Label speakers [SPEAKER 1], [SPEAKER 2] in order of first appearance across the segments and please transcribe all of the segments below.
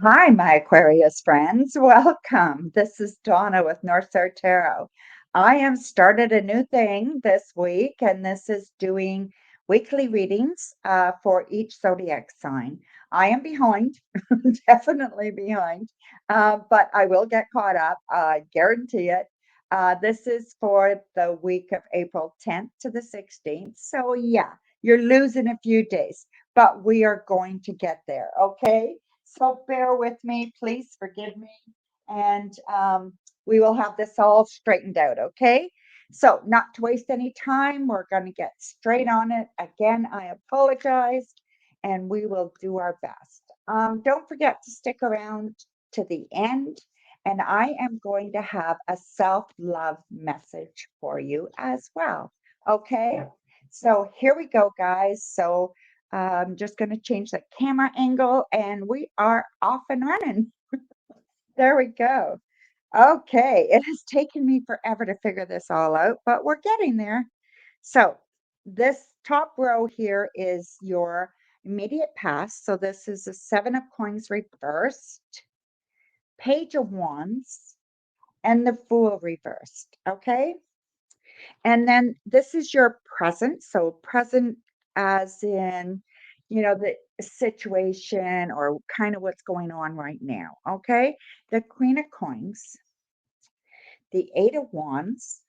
[SPEAKER 1] Hi, my Aquarius friends. Welcome. This is Donna with Northstar Tarot. I have started a new thing this week, and this is doing weekly readings for each zodiac sign. I am behind, definitely behind, but I will get caught up. I guarantee it. This is for the week of April 10th to the 16th. So, yeah, you're losing a few days, but we are going to get there, okay? So bear with me, please forgive me, and we will have this all straightened out, okay? So, not to waste any time, we're going to get straight on it. Again, I apologize, and we will do our best. Don't forget to stick around to the end, and I am going to have a self love message for you as well, okay? So, here we go, guys. So, I'm just going to change the camera angle and we are off and running. There we go. Okay, it has taken me forever to figure this all out, but we're getting there. So, this top row here is your immediate past. So, this is the Seven of Coins reversed, Page of Wands, and the Fool reversed. Okay. And then this is your present. So present as in, the situation or kind of what's going on right now. Okay. The Queen of Coins, the Eight of Wands,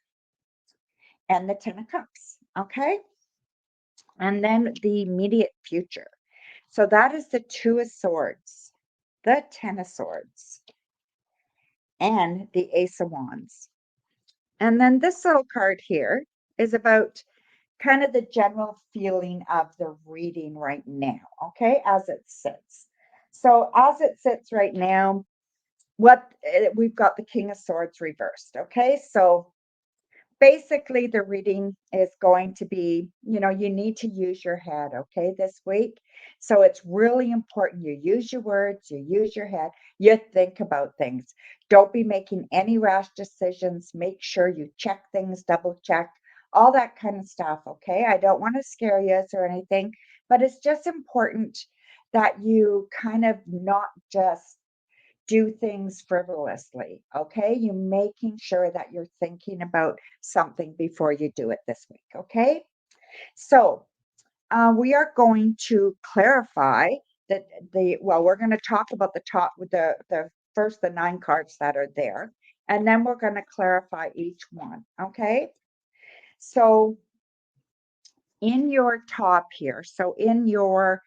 [SPEAKER 1] and the Ten of Cups. Okay. And then the immediate future. So that is the Two of Swords, the Ten of Swords, and the Ace of Wands. And then this little card here is about kind of the general feeling of the reading right now, okay, as it sits. So, as it sits right now, we've got the King of Swords reversed, okay? So, basically, the reading is going to be, you need to use your head, okay, this week. So, it's really important you use your words, you use your head, you think about things. Don't be making any rash decisions. Make sure you check things, double check, all that kind of stuff, okay? I don't want to scare you or anything, but it's just important that you kind of not just do things frivolously, okay? You making sure that you're thinking about something before you do it this week, okay? So we are going to clarify that we're going to talk about the top with the first the nine cards that are there, and then we're going to clarify each one, okay? So in your top here, so in your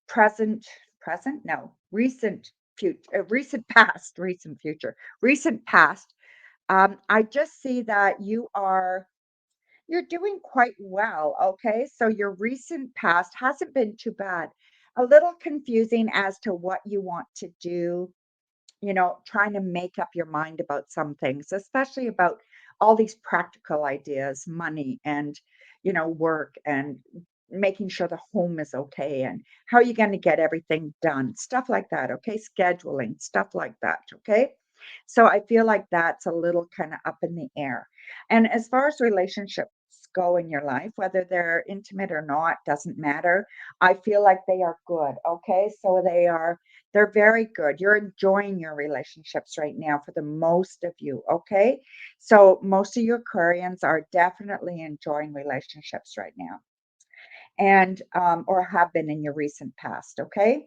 [SPEAKER 1] present, no, recent future, recent past. I just see that you're doing quite well. Okay, so your recent past hasn't been too bad. A little confusing as to what you want to do, trying to make up your mind about some things, especially about all these practical ideas, money and, work and making sure the home is okay and how are you going to get everything done, stuff like that. Okay. Scheduling, stuff like that. Okay. So I feel like that's a little kind of up in the air. And as far as relationships go in your life, whether they're intimate or not, doesn't matter. I feel like they are good. Okay. So they're very good. You're enjoying your relationships right now for the most of you, okay? So most of you Aquarians are definitely enjoying relationships right now and or have been in your recent past, okay?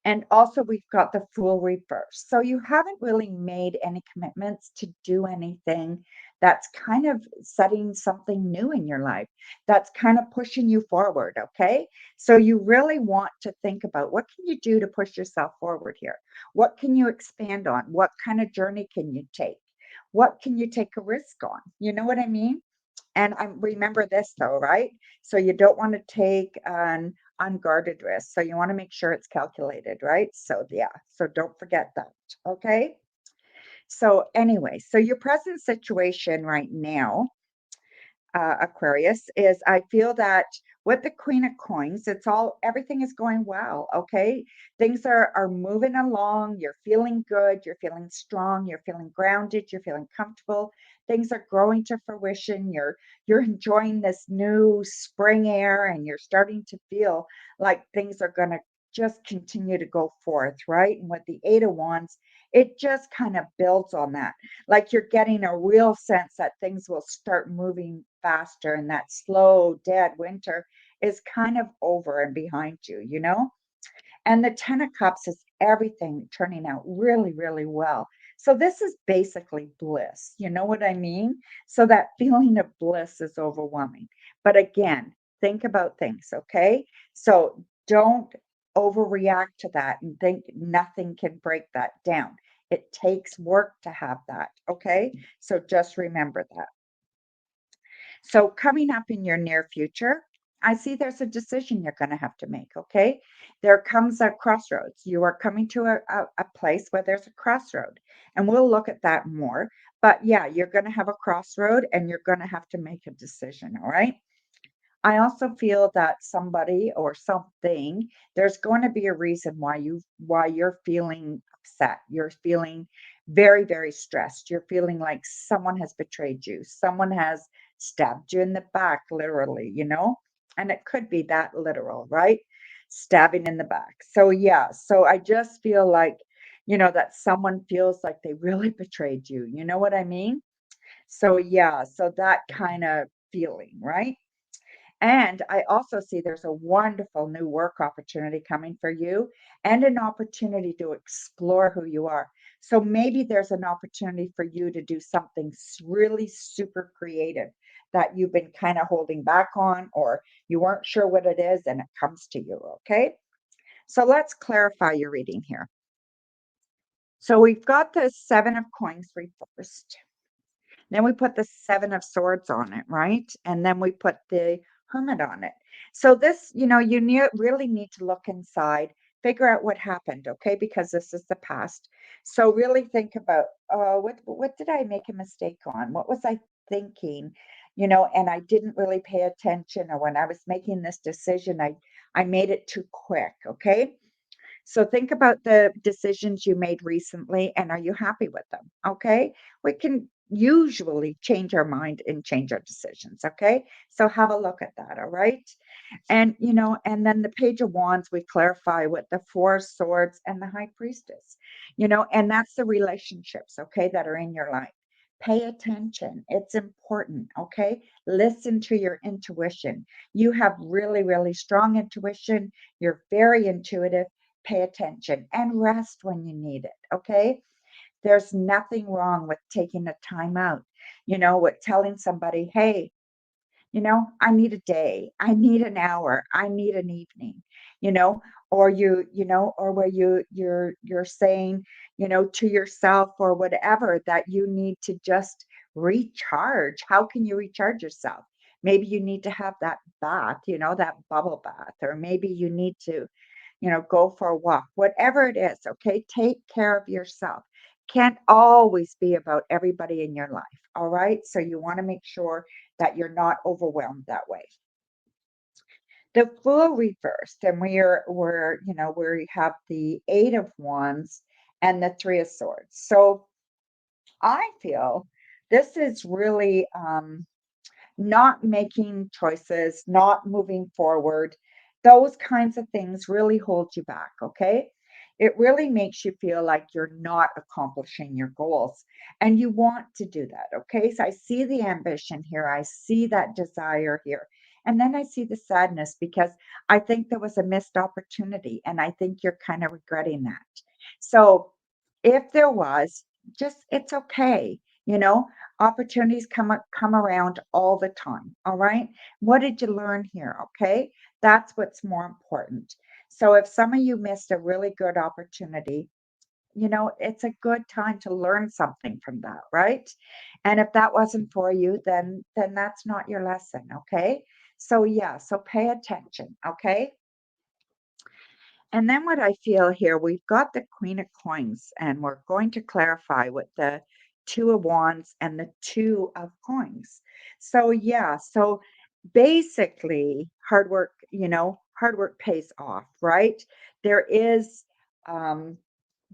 [SPEAKER 1] And also, we've got the Fool reverse. So you haven't really made any commitments to do anything that's kind of setting something new in your life, that's kind of pushing you forward. Okay. So you really want to think about what can you do to push yourself forward here? What can you expand on? What kind of journey can you take? What can you take a risk on? You know what I mean? And I remember this though, right? So you don't want to take an unguarded risk. So you want to make sure it's calculated, right? So yeah, so don't forget that. Okay. So anyway, so your present situation right now, Aquarius, is I feel that with the Queen of Coins, everything is going well. Okay. Things are moving along. You're feeling good. You're feeling strong. You're feeling grounded. You're feeling comfortable. Things are growing to fruition. You're enjoying this new spring air and you're starting to feel like things are going to just continue to go forth, right? And with the Eight of Wands, it just kind of builds on that. Like you're getting a real sense that things will start moving faster and that slow, dead winter is kind of over and behind you, you know? And the 10 of cups is everything turning out really, really well. So this is basically bliss. You know what I mean? So that feeling of bliss is overwhelming. But again, think about things, okay? So don't overreact to that and think nothing can break that down. It takes work to have that, okay? So just remember that. So coming up in your near future, I see there's a decision you're going to have to make, okay? There comes a crossroads. You are coming to a place where there's a crossroad, and we'll look at that more. But yeah, you're going to have a crossroad and you're going to have to make a decision, all right? I also feel that somebody or something, there's going to be a reason why you're feeling upset. You're feeling very, very stressed. You're feeling like someone has betrayed you. Someone has stabbed you in the back, literally, you know? And it could be that literal, right? Stabbing in the back. So yeah, so I just feel like, that someone feels like they really betrayed you. You know what I mean? So yeah, so that kind of feeling, right? And I also see there's a wonderful new work opportunity coming for you and an opportunity to explore who you are. So maybe there's an opportunity for you to do something really super creative that you've been kind of holding back on, or you weren't sure what it is, and it comes to you. Okay. So let's clarify your reading here. So we've got the Seven of Coins reversed. Then we put the Seven of Swords on it, right? And then we put the Hermit on it. So this, really need to look inside, figure out what happened, okay? Because this is the past. So really think about, what did I make a mistake on? What was I thinking? And I didn't really pay attention, or when I was making this decision, I made it too quick, okay? So think about the decisions you made recently and are you happy with them? Okay. We can usually change our mind and change our decisions. Okay. So have a look at that. All right. And then the Page of Wands, we clarify with the Four of Swords and the High Priestess, and that's the relationships, okay, that are in your life. Pay attention. It's important. Okay. Listen to your intuition. You have really, really strong intuition. You're very intuitive. Pay attention and rest when you need it. Okay. There's nothing wrong with taking a time out, with telling somebody, hey, I need a day, I need an hour, I need an evening, you know, or or where you're saying, to yourself or whatever that you need to just recharge. How can you recharge yourself? Maybe you need to have that bath, that bubble bath, or maybe you need to go for a walk, whatever it is, okay? Take care of yourself. Can't always be about everybody in your life, all right? So you want to make sure that you're not overwhelmed that way. The Fool reversed, and we have the Eight of Wands and the Three of Swords. So I feel this is really not making choices, not moving forward, those kinds of things really hold you back, okay? It really makes you feel like you're not accomplishing your goals and you want to do that, okay? So I see the ambition here, I see that desire here. And then I see the sadness because I think there was a missed opportunity and I think you're kind of regretting that. So if there was, just it's okay, you know? Opportunities come around all the time, all right? What did you learn here, okay? That's what's more important. So if some of you missed a really good opportunity, it's a good time to learn something from that, right? And if that wasn't for you, then that's not your lesson, okay? So yeah, so pay attention, okay? And then what I feel here, we've got the Queen of Coins, and we're going to clarify with the Two of Wands and the Two of Coins. So, yeah, so basically, hard work pays off, right? There is um,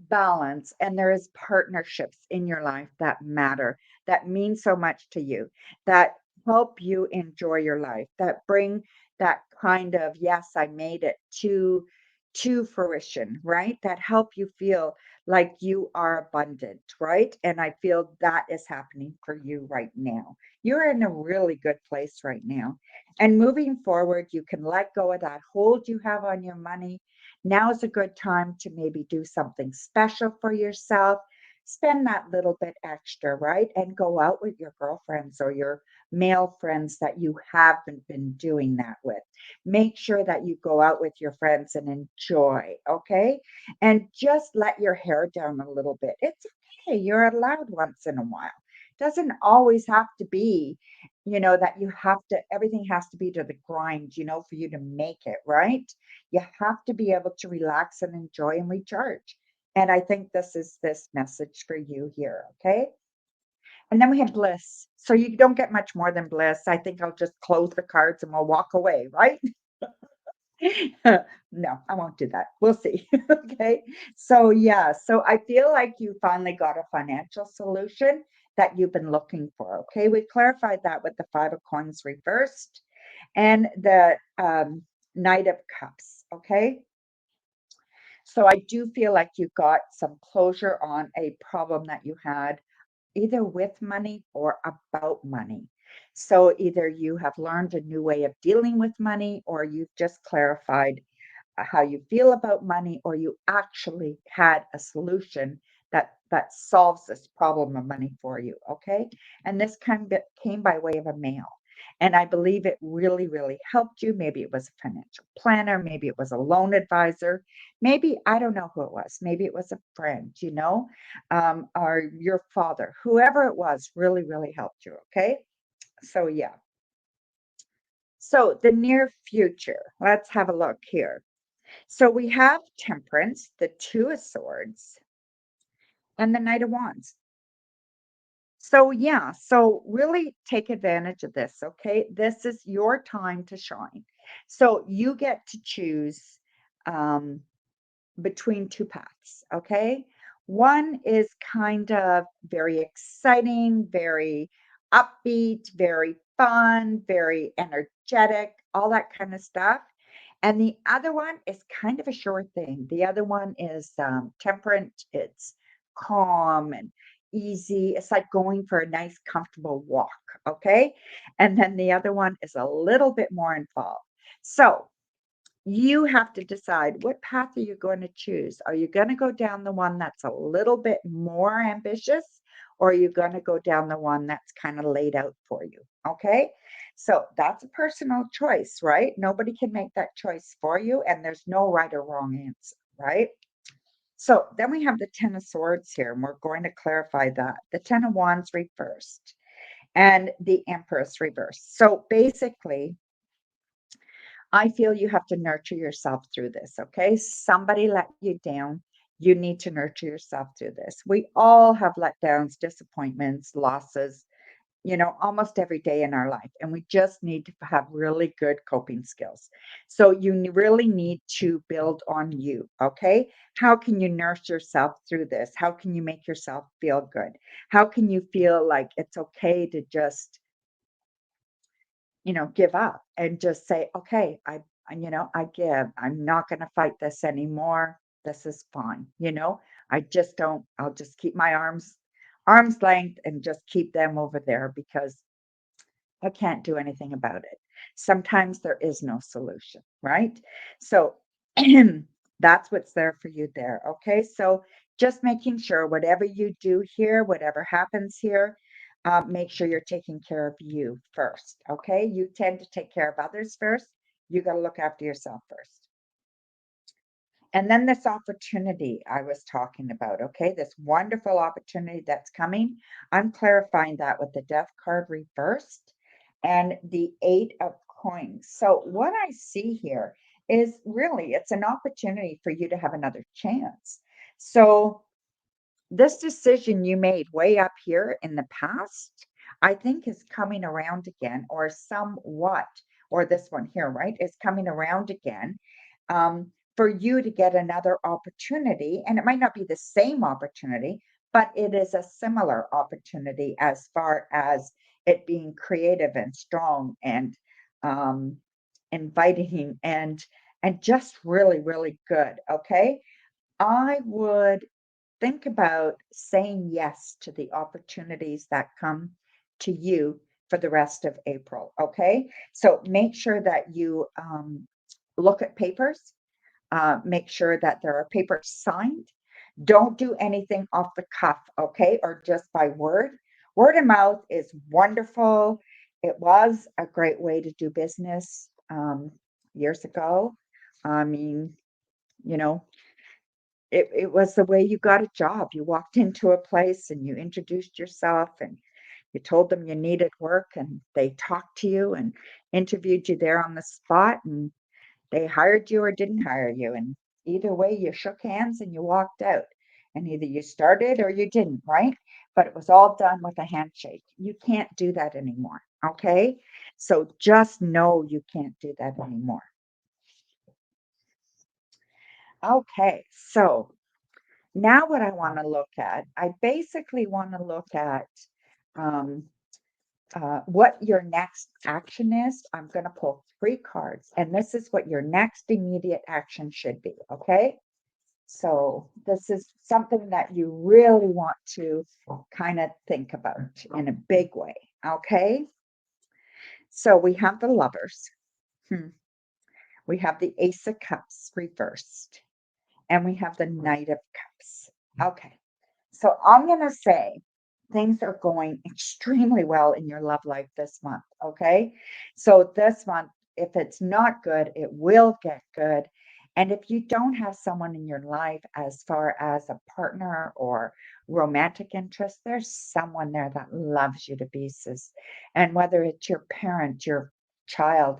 [SPEAKER 1] balance and there is partnerships in your life that matter, that mean so much to you, that help you enjoy your life, that bring that kind of, yes, I made it to to fruition, right? That help you feel like you are abundant, right? And I feel that is happening for you right now. You're in a really good place right now. And moving forward, you can let go of that hold you have on your money. Now is a good time to maybe do something special for yourself. Spend that little bit extra, right? And go out with your girlfriends or your male friends that you haven't been doing that with. Make sure that you go out with your friends and enjoy, okay? And just let your hair down a little bit. It's okay. You're allowed once in a while. Doesn't always have to be, that you have to, everything has to be to the grind, for you to make it, right? You have to be able to relax and enjoy and recharge. And I think this is this message for you here, okay? And then we have bliss. So you don't get much more than bliss. I think I'll just close the cards and we'll walk away, right? No, I won't do that. We'll see. Okay. So, yeah. So I feel like you finally got a financial solution that you've been looking for. Okay. We clarified that with the Five of Coins reversed and the Knight of Cups. Okay. So I do feel like you got some closure on a problem that you had either with money or about money. So either you have learned a new way of dealing with money or you've just clarified how you feel about money, or you actually had a solution that solves this problem of money for you. Okay. And this came by way of a mail. And I believe it really, really helped you. Maybe it was a financial planner, maybe it was a loan advisor, maybe I don't know who it was, maybe it was a friend, or your father, whoever it was, really, really helped you. Okay. So, yeah. So, the near future, let's have a look here. So we have Temperance, the Two of Swords, and the Knight of Wands. So, yeah, so really take advantage of this, okay? This is your time to shine. So you get to choose um, between two paths, okay? One is kind of very exciting, very upbeat, very fun, very energetic, all that kind of stuff. And the other one is kind of a sure thing. The other one is temperate, it's calm and easy. It's like going for a nice, comfortable walk, okay? And then the other one is a little bit more involved. So, you have to decide what path are you going to choose. Are you going to go down the one that's a little bit more ambitious, or are you going to go down the one that's kind of laid out for you? Okay. So that's a personal choice, right? Nobody can make that choice for you, and there's no right or wrong answer, right? So then we have the Ten of Swords here, and we're going to clarify that. The Ten of Wands reversed and the Empress reversed. So basically, I feel you have to nurture yourself through this, okay? Somebody let you down. You need to nurture yourself through this. We all have letdowns, disappointments, losses, almost every day in our life. And we just need to have really good coping skills. So you really need to build on you, okay? How can you nurse yourself through this? How can you make yourself feel good? How can you feel like it's okay to just give up and just say, okay, I give. I'm not going to fight this anymore. This is fine. I just don't, I'll just keep my arm's length and just keep them over there because I can't do anything about it. Sometimes there is no solution, right? So that's what's there for you there. Okay. So just making sure whatever you do here, whatever happens here, make sure you're taking care of you first. Okay. You tend to take care of others first. You got to look after yourself first. And then this opportunity I was talking about, okay, this wonderful opportunity that's coming. I'm clarifying that with the Death card reversed and the Eight of Coins. So what I see here is really it's an opportunity for you to have another chance. So this decision you made way up here in the past, I think is coming around again, or somewhat, or this one here, right, is coming around again for you to get another opportunity. And it might not be the same opportunity, but it is a similar opportunity as far as it being creative and strong and um, inviting and and just really, really good. Okay. I would think about saying yes to the opportunities that come to you for the rest of April. Okay. So make sure that you look at papers, make sure that there are papers signed. Don't do anything off the cuff, okay, or just by word. Word of mouth is wonderful. It was a great way to do business years ago. I mean, you know, it was the way you got a job. You walked into a place and you introduced yourself and you told them you needed work and they talked to you and interviewed you there on the spot and they hired you or didn't hire you. And either way, you shook hands and you walked out. And either you started or you didn't, right? But it was all done with a handshake. You can't do that anymore. Okay. So just know you can't do that anymore. Okay. So now what I want to look at, I basically want to look at um, what your next action is. I'm going to pull 3 cards, and this is what your next immediate action should be. Okay. So this is something that you really want to kind of think about in a big way. Okay. So we have the lovers. Hmm. We have the Ace of Cups reversed. And we have the Knight of Cups. Okay. So I'm going to say things are going extremely well in your love life this month. Okay. So this month, if it's not good, it will get good. And if you don't have someone in your life as far as a partner or romantic interest, there's someone there that loves you to pieces. And whether it's your parent, your child,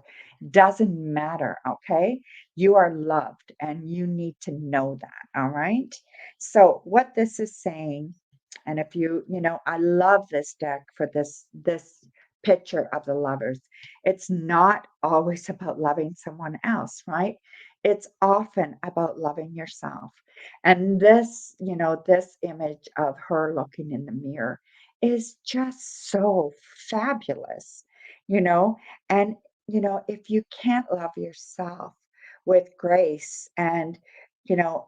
[SPEAKER 1] doesn't matter. Okay. You are loved and you need to know that. All right. So what this is saying, and if I love this deck for this picture of the lovers. It's not always about loving someone else, right? It's often about loving yourself. And this image of her looking in the mirror is just so fabulous, you know, and if you can't love yourself with grace and you know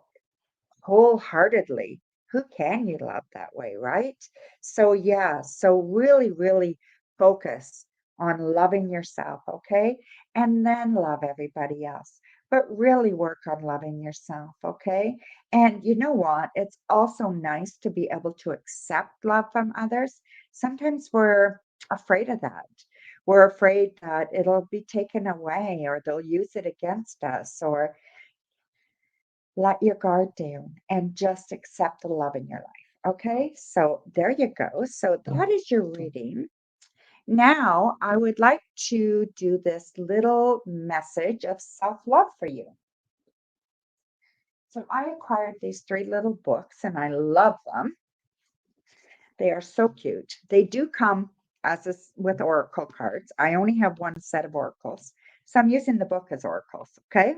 [SPEAKER 1] wholeheartedly, who can you love that way, right? So, yeah, so really, really focus on loving yourself, okay? And then love everybody else. But really work on loving yourself, okay? And you know what? It's also nice to be able to accept love from others. Sometimes we're afraid of that. We're afraid that it'll be taken away or they'll use it against us or let your guard down and just accept the love in your life. Okay, so there you go. So that is your reading. Now, I would like to do this little message of self love for you. So I acquired these 3 little books and I love them. They are so cute. They do come with oracle cards. I only have one set of oracles. So I'm using the book as oracles. Okay.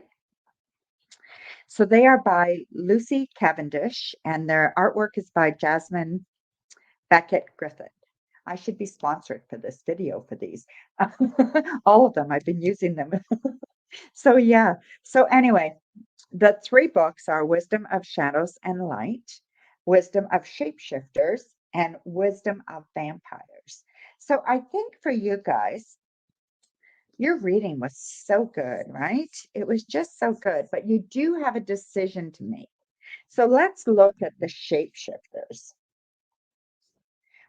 [SPEAKER 1] So they are by Lucy Cavendish, and their artwork is by Jasmine Beckett Griffith. I should be sponsored for this video for these. All of them. I've been using them. So yeah. So anyway, the 3 books are Wisdom of Shadows and Light, Wisdom of Shapeshifters, and Wisdom of Vampires. So I think for you guys, your reading was so good, right? It was just so good, but you do have a decision to make. So let's look at the shapeshifters,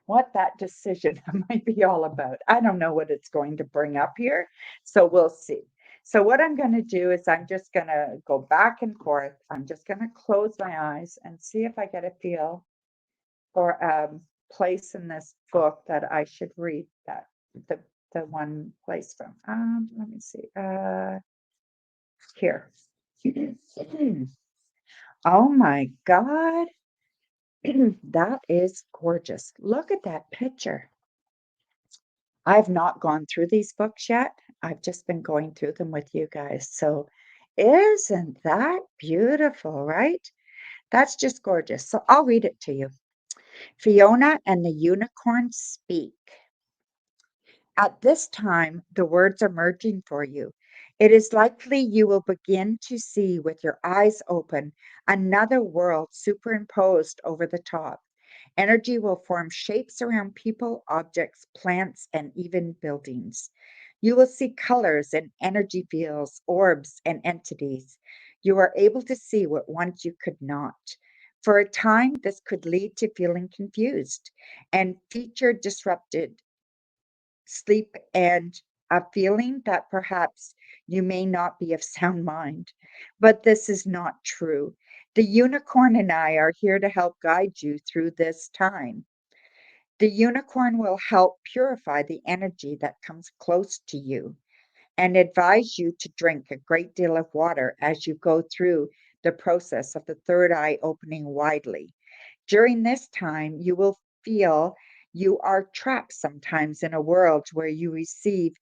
[SPEAKER 1] what that decision might be all about. I don't know what it's going to bring up here, so we'll see. So what I'm going to do is I'm just going to go back and forth. I'm just going to close my eyes and see if I get a feel for a place in this book that I should read the the one place from. Let me see. Here. Oh my God. That is gorgeous. Look at that picture. I've not gone through these books yet. I've just been going through them with you guys. So isn't that beautiful, right? That's just gorgeous. So I'll read it to you. Fiona and the unicorn speak. At this time, the words are merging for you. It is likely you will begin to see with your eyes open another world superimposed over the top. Energy will form shapes around people, objects, plants, and even buildings. You will see colors and energy fields, orbs, and entities. You are able to see what once you could not. For a time, this could lead to feeling confused and feature disrupted sleep and a feeling that perhaps you may not be of sound mind. But this is not true. The unicorn and I are here to help guide you through this time. The unicorn will help purify the energy that comes close to you and advise you to drink a great deal of water as you go through the process of the third eye opening widely. During this time, you will feel you are trapped sometimes in a world where you receive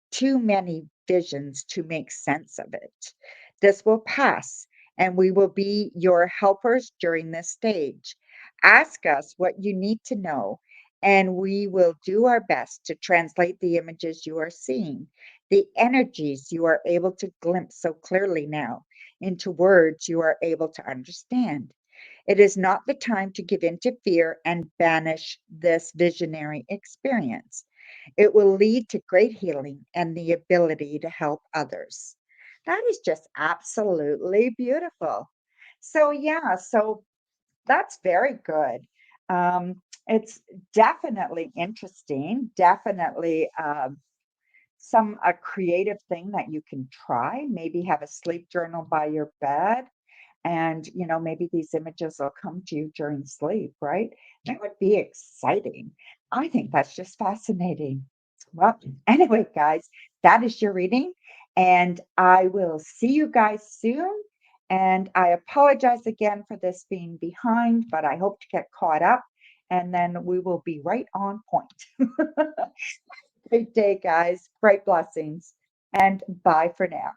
[SPEAKER 1] too many visions to make sense of it. This will pass, and we will be your helpers during this stage. Ask us what you need to know, and we will do our best to translate the images you are seeing, the energies you are able to glimpse so clearly now, into words you are able to understand. It is not the time to give in to fear and banish this visionary experience. It will lead to great healing and the ability to help others. That is just absolutely beautiful. So that's very good. It's definitely interesting, definitely some a creative thing that you can try. Maybe have a sleep journal by your bed and, maybe these images will come to you during sleep, right? That would be exciting. I think that's just fascinating. Well, anyway, guys, that is your reading, and I will see you guys soon. And I apologize again for this being behind, but I hope to get caught up and then we will be right on point. Great day, guys. Bright blessings, and bye for now.